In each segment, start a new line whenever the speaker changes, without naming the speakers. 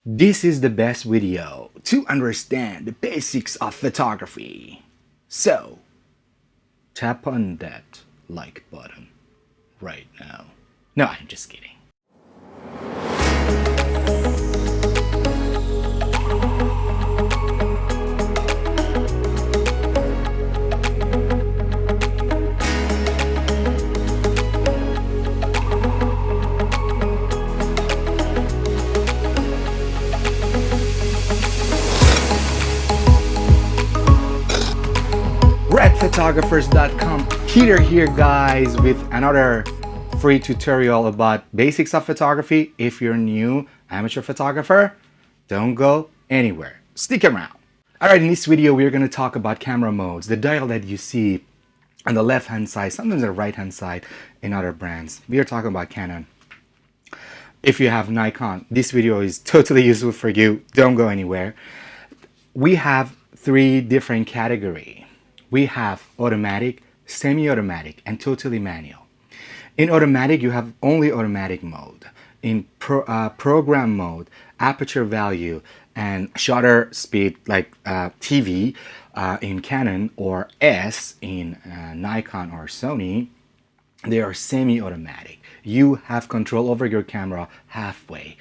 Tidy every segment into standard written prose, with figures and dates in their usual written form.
This is the best video to understand the basics of photography. So, tap on that like button right now. No, I'm just kidding. RedPhotographers.com. Peter here, guys, with another free tutorial about basics of photography. If you're new amateur photographer, don't go anywhere. Stick around. Alright, in this video we're going to talk about camera modes, the dial that you see on the left hand side, sometimes the right hand side in other brands. We are talking about Canon. If you have Nikon, this video is totally useful for you. Don't go anywhere. We have three different categories. We have automatic, semi-automatic, and totally manual. In automatic, you have only automatic mode. In program mode, aperture value, and shutter speed, like TV in Canon or S in Nikon or Sony, they are semi-automatic. You have control over your camera halfway.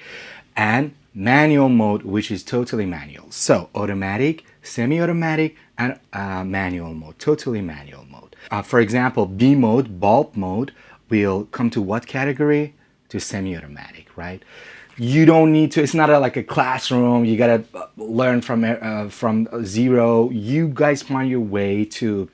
And manual mode, which is totally manual. So automatic, semi-automatic, and manual mode, totally manual mode. For example, B mode, bulb mode, will come to what category? To semi-automatic, right? You don't need to, it's not like a classroom, you gotta learn from zero. You guys find your way to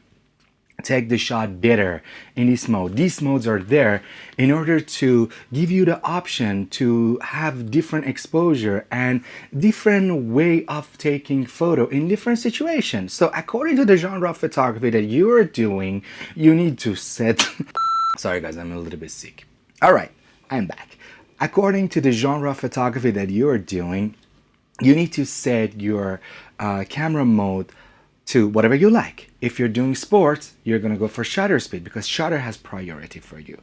take the shot better in this mode. These modes are there in order to give you the option to have different exposure and different way of taking photo in different situations. So according to the genre of photography that you are doing, you need to set sorry guys, I'm a little bit sick. All right, I'm back. According to the genre of photography that you are doing, you need to set your camera mode to whatever you like. If you're doing sports, you're gonna go for shutter speed because shutter has priority for you.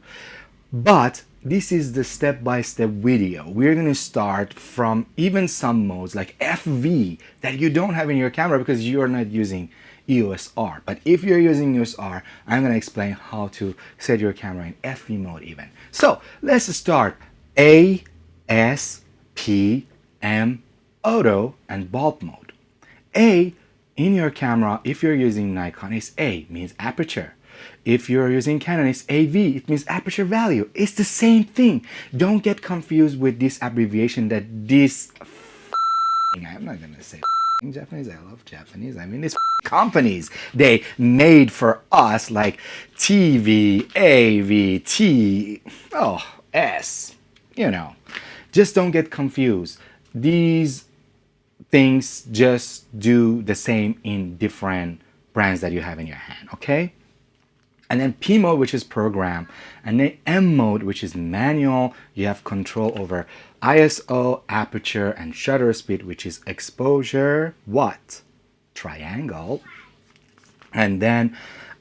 But this is the step-by-step video. We're gonna start from even some modes like FV that you don't have in your camera because you're not using EOS R. But if you're using EOS R, I'm gonna explain how to set your camera in FV mode even. So let's start A, S, P, M, auto, and bulb mode. A in your camera, if you're using Nikon, it's A, means aperture. If you're using Canon, it's AV, it means aperture value. It's the same thing. Don't get confused with this abbreviation that this I'm not gonna say in Japanese, I love Japanese. I mean, these companies, they made for us like TV, AV, T, oh, S, you know. Just don't get confused. These things just do the same in different brands that you have in your hand, okay? And then P mode, which is program, and then M mode, which is manual. You have control over ISO, aperture, and shutter speed, which is exposure, what? Triangle. And then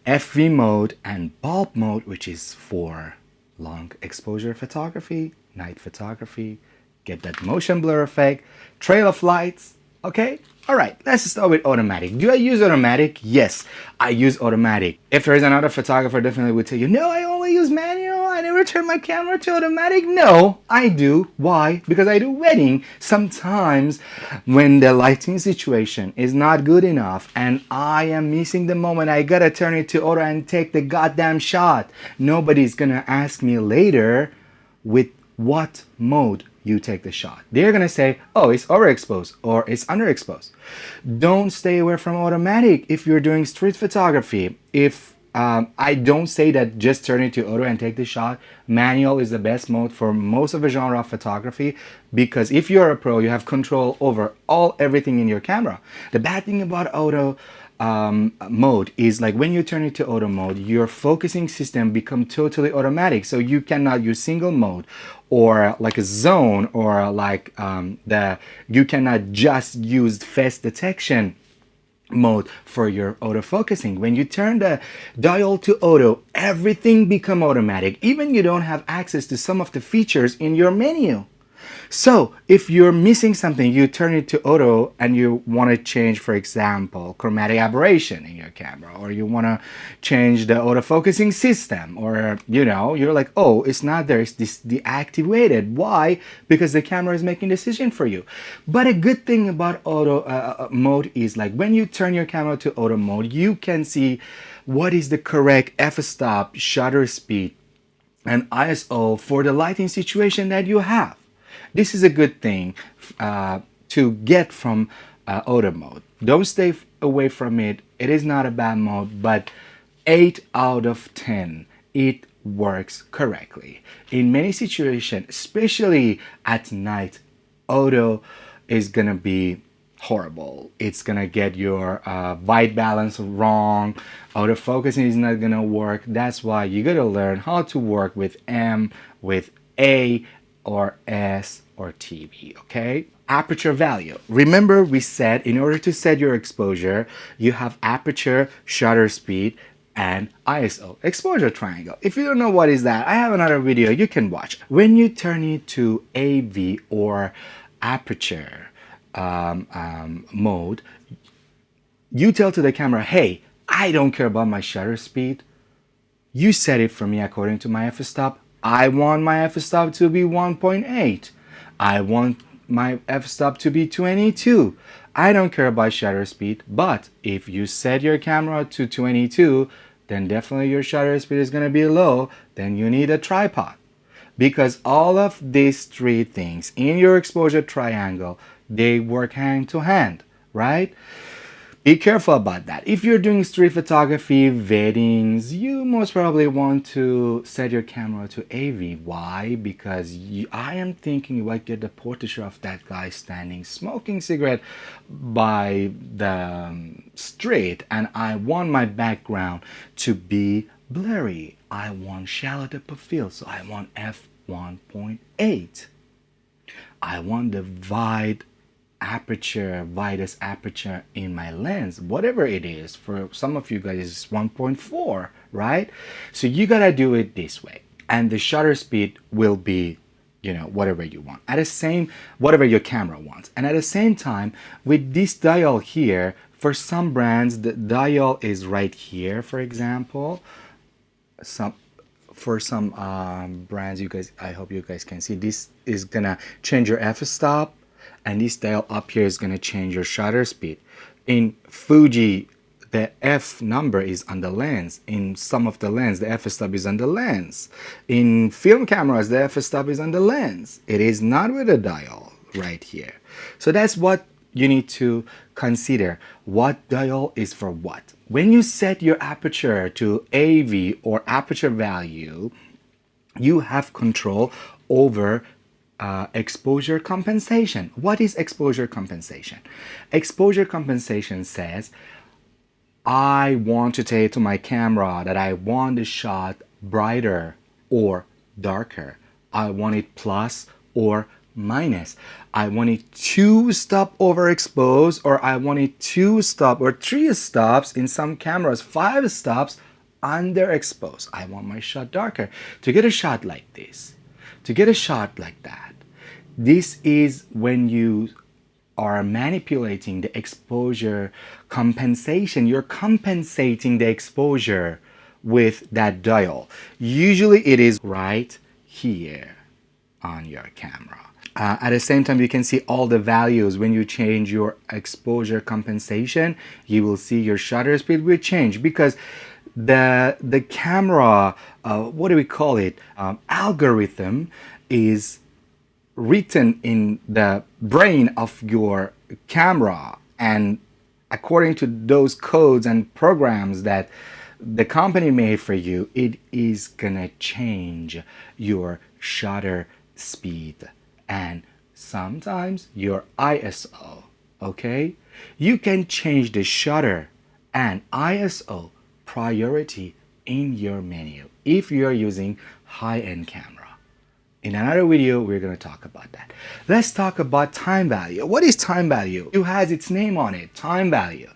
FV mode and bulb mode, which is for long exposure photography, night photography, get that motion blur effect, trail of lights. Okay, all right, let's start with automatic. Do I use automatic? Yes, I use automatic. If there is another photographer, definitely would tell you, no, I only use manual. I never turn my camera to automatic. No, I do. Why? Because I do wedding. Sometimes when the lighting situation is not good enough and I am missing the moment, I gotta turn it to auto and take the goddamn shot. Nobody's gonna ask me later with what mode you take the shot. They're gonna say, oh, it's overexposed or it's underexposed. Don't stay away from automatic if you're doing street photography. If I don't say that just turn it to auto and take the shot. Manual is the best mode for most of the genre of photography because if you're a pro, you have control over everything in your camera. The bad thing about auto mode is like when you turn it to auto mode, your focusing system become totally automatic, so you cannot use single mode or like a zone or like you cannot just use face detection mode for your autofocusing. When you turn the dial to auto, everything become automatic. Even you don't have access to some of the features in your menu. So if you're missing something, you turn it to auto and you want to change, for example, chromatic aberration in your camera, or you want to change the autofocusing system, or you're like, oh, it's not there, it's deactivated. Why? Because the camera is making decision for you. But a good thing about auto mode is, like, when you turn your camera to auto mode, you can see what is the correct f-stop, shutter speed, and ISO for the lighting situation that you have. This is a good thing to get from auto mode. Don't stay away from it. It is not a bad mode, but 8 out of 10, it works correctly. In many situations, especially at night, auto is gonna be horrible. It's gonna get your white balance wrong. Autofocusing is not gonna work. That's why you gotta learn how to work with M, with A, or S, or TV, okay? Aperture value. Remember, we said in order to set your exposure, you have aperture, shutter speed, and ISO, exposure triangle. If you don't know what is that, I have another video you can watch. When you turn it to AV or aperture mode, you tell to the camera, hey, I don't care about my shutter speed. You set it for me according to my f-stop. I want my f-stop to be 1.8. I want my f-stop to be 22. I don't care about shutter speed, but if you set your camera to 22, then definitely your shutter speed is going to be low. Then you need a tripod, because all of these three things in your exposure triangle, they work hand to hand, right? Be careful about that. If you're doing street photography, weddings, you most probably want to set your camera to AV. Why? Because I am thinking you might get the portrait of that guy standing smoking cigarette by the street, and I want my background to be blurry. I want shallow depth of field, so I want f1.8. I want the widest aperture in my lens, whatever it is. For some of you guys, it's 1.4, right? So you gotta do it this way, and the shutter speed will be, whatever you want, whatever your camera wants. And at the same time, with this dial here, for some brands, the dial is right here, for example. For some brands, I hope you guys can see, this is gonna change your f-stop, and this dial up here is going to change your shutter speed. In Fuji, the F number is on the lens. In some of the lens, the f-stop is on the lens. In film cameras, the f-stop is on the lens. It is not with a dial right here. So that's what you need to consider. What dial is for what? When you set your aperture to AV or aperture value, you have control over exposure compensation. What is exposure compensation? Exposure compensation says, I want to say to my camera that I want the shot brighter or darker. I want it plus or minus. I want it 2 stop overexposed, or I want it 2 stop or 3 stops, in some cameras 5 stops underexposed. I want my shot darker. To get a shot like this, to get a shot like that, this is when you are manipulating the exposure compensation. You're compensating the exposure with that dial. Usually it is right here on your camera. At the same time, you can see all the values. When you change your exposure compensation, you will see your shutter speed will change, because the camera, what do we call it, algorithm is written in the brain of your camera, and according to those codes and programs that the company made for you, it is gonna change your shutter speed and sometimes your ISO. Okay, you can change the shutter and ISO priority in your menu if you're using high-end camera. In another video, we're going to talk about that. Let's talk about time value. What is time value? It has its name on it, time value.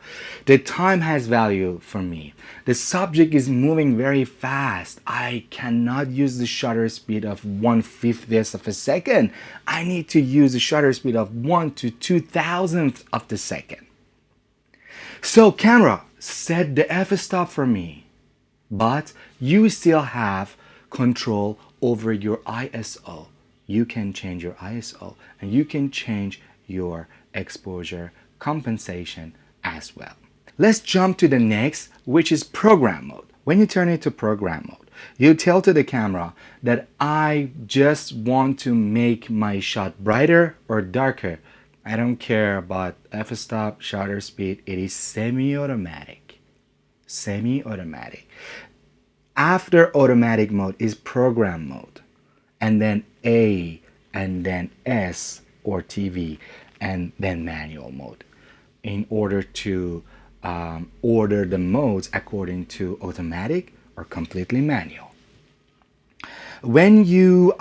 The time has value for me. The subject is moving very fast. I cannot use the shutter speed of 1/50th of a second. I need to use the shutter speed of 1 to 2,000th of the second. So camera, set the f-stop for me, but you still have control over your ISO. You can change your ISO and you can change your exposure compensation as well. Let's jump to the next, which is program mode. When you turn it to program mode, you tell to the camera that I just want to make my shot brighter or darker. I don't care about f-stop, shutter speed. It is semi-automatic. Semi-automatic. After automatic mode is program mode, and then A, and then S or TV, and then manual mode, in order to order the modes according to automatic or completely manual. When you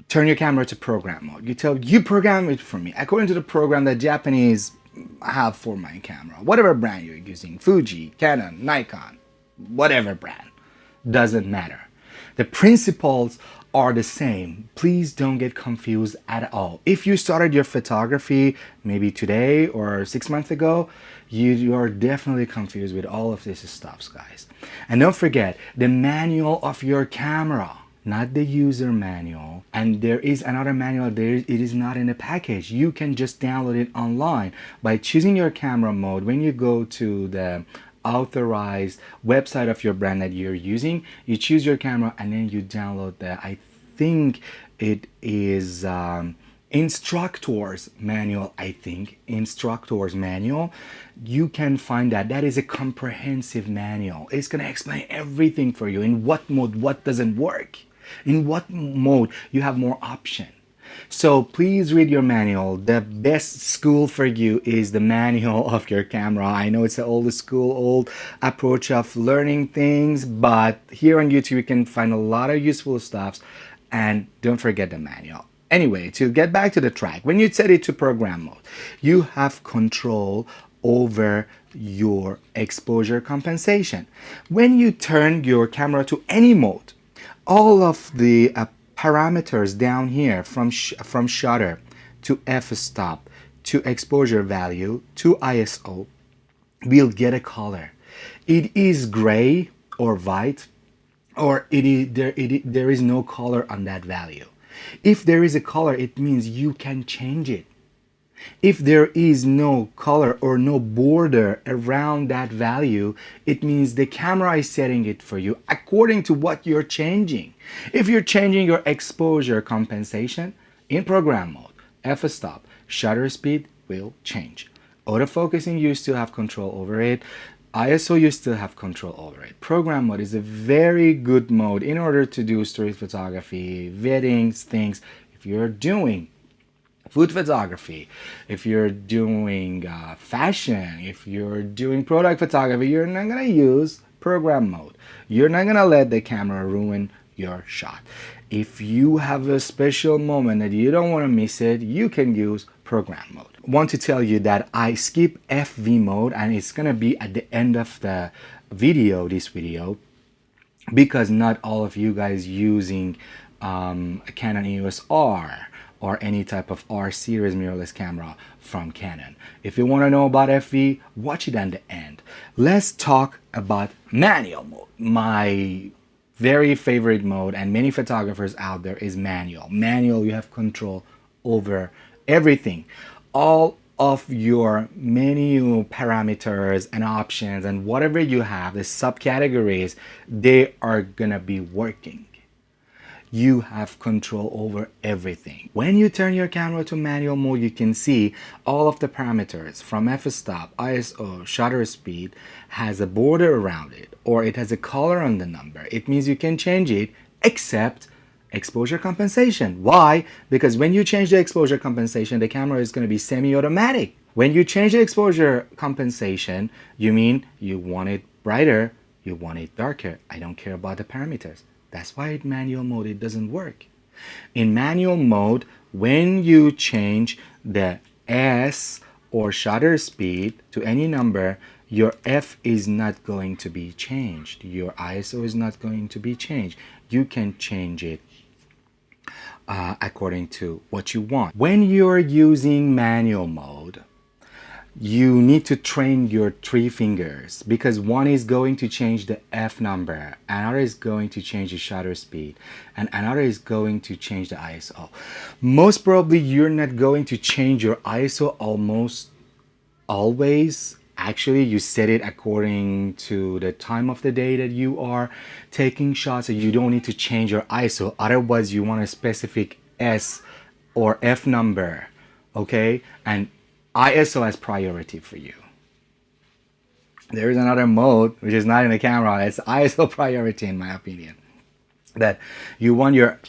turn your camera to program mode, you program it for me according to the program that Japanese have for my camera, whatever brand you're using, Fuji, Canon, Nikon, whatever brand, doesn't matter. The principles are the same. Please don't get confused at all. If you started your photography maybe today or 6 months ago, you are definitely confused with all of this stuff, guys. And don't forget the manual of your camera, not the user manual. And there is another manual there. It is not in the package. You can just download it online by choosing your camera mode. When you go to the authorized website of your brand that you're using, you choose your camera and then you download the, I think it is instructor's manual. Instructor's manual. You can find that is a comprehensive manual. It's going to explain everything for you, in what mode what doesn't work, in what mode you have more option. So please read your manual. The best school for you is the manual of your camera. I know it's an old school, old approach of learning things, but here on YouTube you can find a lot of useful stuff, and don't forget the manual. Anyway, to get back to the track, when you set it to program mode, you have control over your exposure compensation. When you turn your camera to any mode, all of the parameters down here, from shutter to f-stop to exposure value to ISO, will get a color. It is gray or white, or there is no color on that value. If there is a color, it means you can change it. If there is no color or no border around that value, it means the camera is setting it for you according to what you're changing. If you're changing your exposure compensation in program mode, f-stop, shutter speed will change. Autofocusing, you still have control over it. ISO, you still have control over it. Program mode is a very good mode in order to do street photography, weddings, things. If you're doing food photography, if you're doing fashion, if you're doing product photography, you're not gonna use program mode. You're not gonna let the camera ruin your shot. If you have a special moment that you don't want to miss it, you can use program mode. Want to tell you that I skip FV mode, and it's gonna be at the end of the video, this video, because not all of you guys using a Canon Eos R or any type of R series mirrorless camera from Canon. If you want to know about FV, watch it at the end. Let's talk about manual mode. My very favorite mode, and many photographers out there, is manual. Manual, you have control over everything. All of your menu parameters and options and whatever you have, the subcategories, they are gonna be working. You have control over everything. When you turn your camera to manual mode, you can see all of the parameters from f-stop, ISO, shutter speed has a border around it, or it has a color on the number. It means you can change it, except exposure compensation. Why? Because when you change the exposure compensation, the camera is going to be semi-automatic. When you change the exposure compensation, you mean you want it brighter, you want it darker. I don't care about the parameters. That's why in manual mode it doesn't work. In manual mode, when you change the S or shutter speed to any number, your F is not going to be changed. Your ISO is not going to be changed. You can change it according to what you want. When you're using manual mode, you need to train your three fingers, because one is going to change the F number, another is going to change the shutter speed, and another is going to change the ISO. Most probably you're not going to change your ISO almost always. Actually, you set it according to the time of the day that you are taking shots, so you don't need to change your ISO. Otherwise, you want a specific S or F number, okay? And ISO has priority for you. There is another mode which is not in the camera. It's ISO priority, in my opinion. That you want your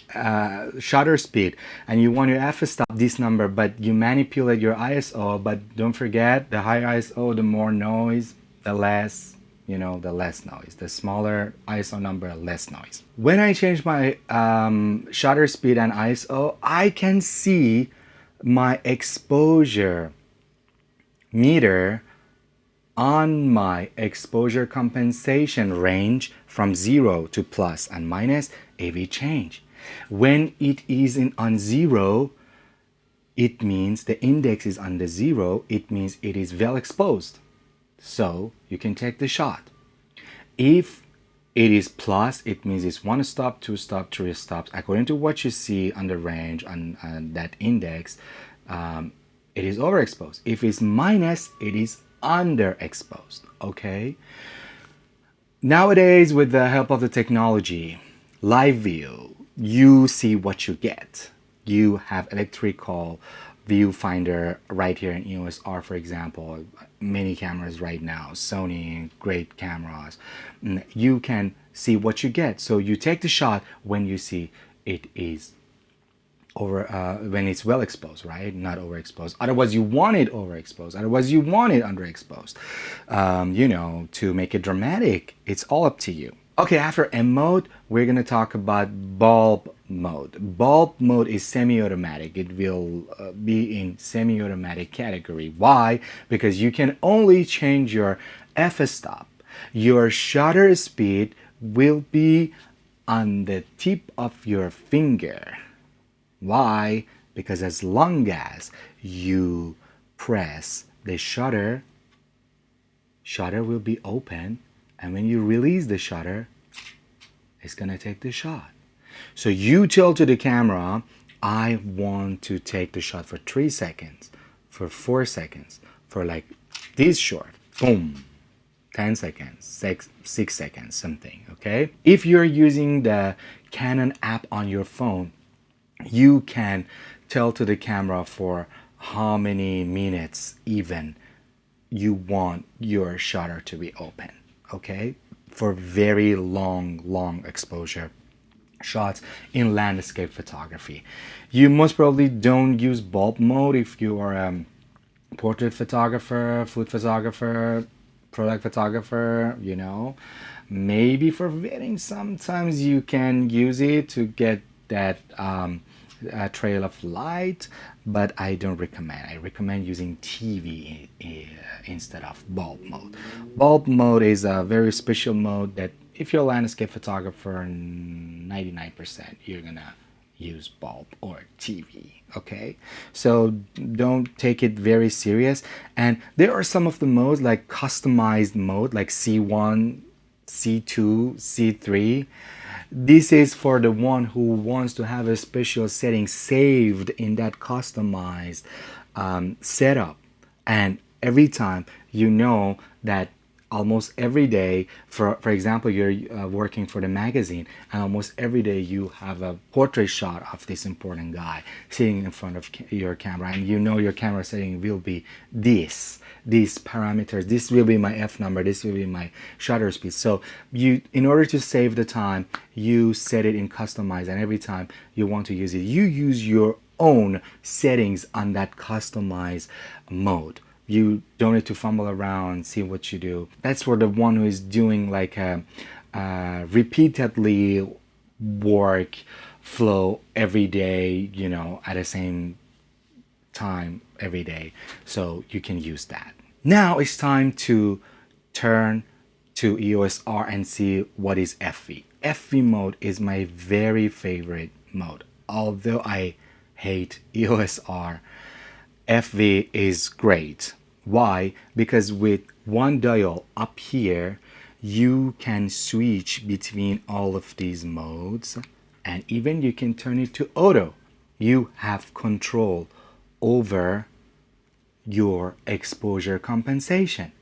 shutter speed and you want your f-stop this number, but you manipulate your ISO. But don't forget, the higher ISO, the more noise, the less, you know, the less noise. The smaller ISO number, less noise. When I change my shutter speed and ISO, I can see my exposure meter on my exposure compensation range from 0 to plus and minus every change. When it is on 0, it means the index is under 0. It means it is well exposed, so you can take the shot. If it is plus, it means it's 1 stop, 2 stop, 3 stops according to what you see on the range on that index. It is overexposed. If it's minus, it is underexposed. Okay, nowadays with the help of the technology, live view, you see what you get. You have electrical viewfinder right here in EOS R, for example. Many cameras right now, Sony, great cameras. You can see what you get, so you take the shot when you see it is when it's well exposed, right? Not overexposed. Otherwise you want it overexposed, otherwise you want it underexposed. You know, to make it dramatic, it's all up to you. Okay, after M mode, we're gonna talk about bulb mode. Bulb mode is semi-automatic. It will be in semi-automatic category. Why? Because you can only change your f-stop. Your shutter speed will be on the tip of your finger. Why? Because as long as you press the shutter will be open, and when you release the shutter, it's gonna take the shot. So you tell to the camera, I want to take the shot for 3 seconds, for 4 seconds, for like this short, boom, 10 seconds, 6 seconds, something, okay? If you're using the Canon app on your phone, you can tell to the camera for how many minutes even you want your shutter to be open, okay? For very long exposure shots in landscape photography. You most probably don't use bulb mode if you are a portrait photographer, food photographer, product photographer, you know. Maybe for wedding, sometimes you can use it to get that trail of light, but I don't recommend. I recommend using TV instead of bulb mode. Bulb mode is a very special mode that if you're a landscape photographer, 99% you're gonna use bulb or TV, okay? So don't take it very serious. And there are some of the modes like customized mode, like C1, C2, C3. This is for the one who wants to have a special setting saved in that customized setup. And every time, you know that almost every day, for example, you're working for the magazine, and almost every day you have a portrait shot of this important guy sitting in front of your camera, and you know your camera setting will be these parameters. This will be my f number, this will be my shutter speed. So you, in order to save the time, you set it in customized, and every time you want to use it, you use your own settings on that customized mode. You don't need to fumble around, see what you do. That's for the one who is doing like a repeatedly work flow every day, you know, at the same time every day. So you can use that. Now it's time to turn to EOS R and see what is FV. FV mode is my very favorite mode. Although I hate EOS R, FV is great. Why? Because with one dial up here, you can switch between all of these modes, and even you can turn it to auto. You have control over your exposure compensation.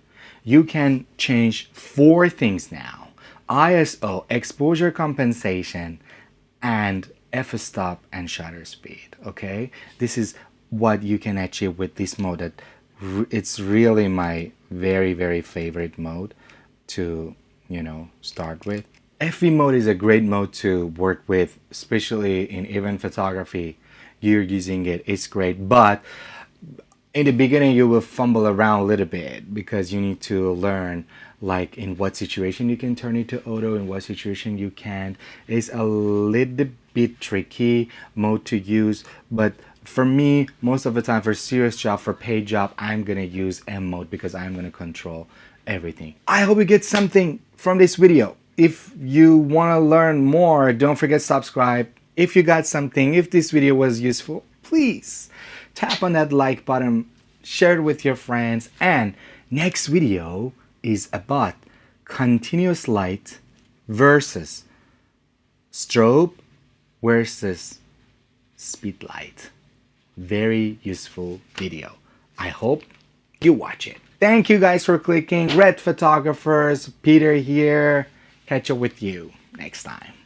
You can change 4 things now: ISO, exposure compensation, and f-stop and shutter speed. Okay, this is what you can achieve with this mode. That it's really my very favorite mode to, you know, start with. FV mode is a great mode to work with, especially in event photography. You're using it, it's great, but in the beginning you will fumble around a little bit because you need to learn like in what situation you can turn it to auto, in what situation you can't. It's a little bit tricky mode to use, but for me, most of the time, for serious job, for paid job, I'm gonna use M mode because I'm gonna control everything. I hope you get something from this video. If you wanna learn more, don't forget to subscribe. If you got something, if this video was useful, please tap on that like button, share it with your friends, and next video is about continuous light versus strobe versus speed light. Very useful video. I hope you watch it. Thank you guys for clicking. Red Photographers, Peter here. Catch up with you next time.